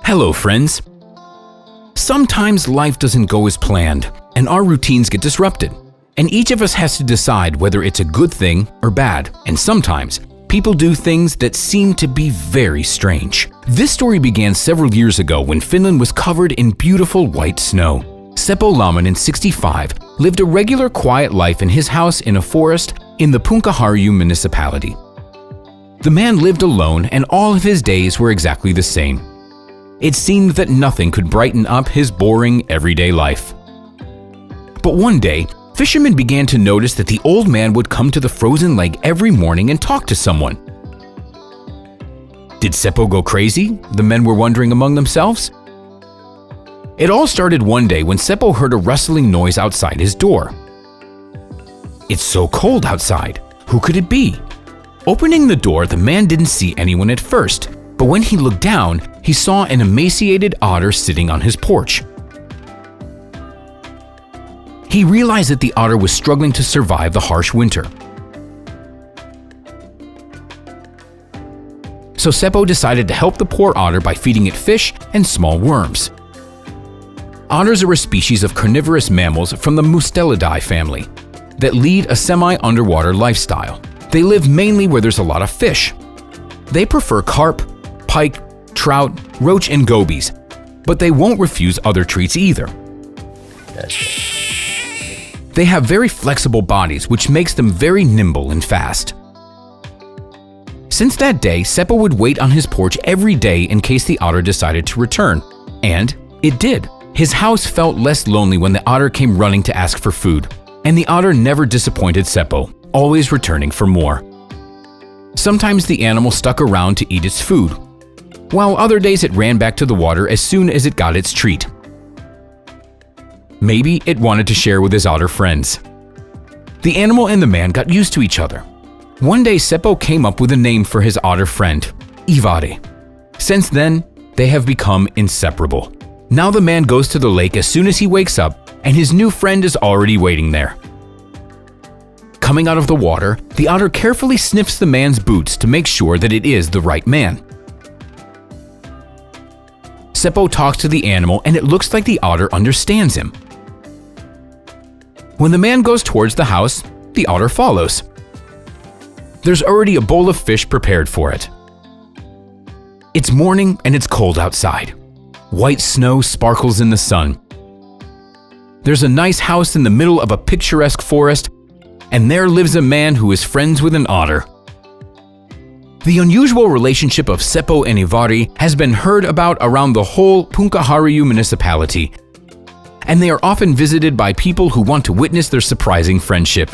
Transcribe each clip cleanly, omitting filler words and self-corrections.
Hello, friends. Sometimes life doesn't go as planned, and our routines get disrupted. And each of us has to decide whether it's a good thing or bad. And sometimes, people do things that seem to be very strange. This story began several years ago when Finland was covered in beautiful white snow. Seppo Lamminen, 65, lived a regular quiet life in his house in a forest in the Punkaharju municipality. The man lived alone and all of his days were exactly the same. It seemed that nothing could brighten up his boring, everyday life. But one day, fishermen began to notice that the old man would come to the frozen lake every morning and talk to someone. Did Seppo go crazy? The men were wondering among themselves. It all started one day when Seppo heard a rustling noise outside his door. It's so cold outside. Who could it be? Opening the door, the man didn't see anyone at first, but when he looked down, he saw an emaciated otter sitting on his porch. He realized that the otter was struggling to survive the harsh winter. So Seppo decided to help the poor otter by feeding it fish and small worms. Otters are a species of carnivorous mammals from the Mustelidae family that lead a semi-underwater lifestyle. They live mainly where there's a lot of fish. They prefer carp, pike, trout, roach, and gobies, but they won't refuse other treats either. They have very flexible bodies, which makes them very nimble and fast. Since that day, Seppo would wait on his porch every day in case the otter decided to return. And it did. His house felt less lonely when the otter came running to ask for food. And the otter never disappointed Seppo, always returning for more. Sometimes the animal stuck around to eat its food, while other days it ran back to the water as soon as it got its treat. Maybe it wanted to share with his otter friends. The animal and the man got used to each other. One day Seppo came up with a name for his otter friend, Ivari. Since then, they have become inseparable. Now the man goes to the lake as soon as he wakes up, and his new friend is already waiting there. Coming out of the water, the otter carefully sniffs the man's boots to make sure that it is the right man. Seppo talks to the animal and it looks like the otter understands him. When the man goes towards the house, the otter follows. There's already a bowl of fish prepared for it. It's morning and it's cold outside. White snow sparkles in the sun. There's a nice house in the middle of a picturesque forest, and there lives a man who is friends with an otter. The unusual relationship of Seppo and Ivari has been heard about around the whole Punkaharju municipality, and they are often visited by people who want to witness their surprising friendship.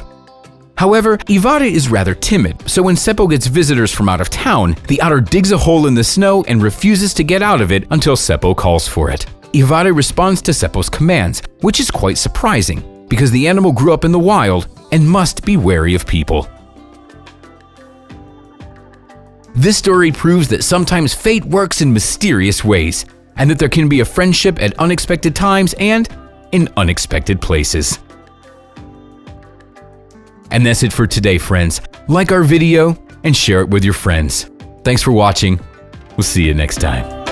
However, Ivari is rather timid, so when Seppo gets visitors from out of town, the otter digs a hole in the snow and refuses to get out of it until Seppo calls for it. Ivari responds to Seppo's commands, which is quite surprising, because the animal grew up in the wild and must be wary of people. This story proves that sometimes fate works in mysterious ways, and that there can be a friendship at unexpected times and in unexpected places. And that's it for today, friends. Like our video and share it with your friends. Thanks for watching. We'll see you next time.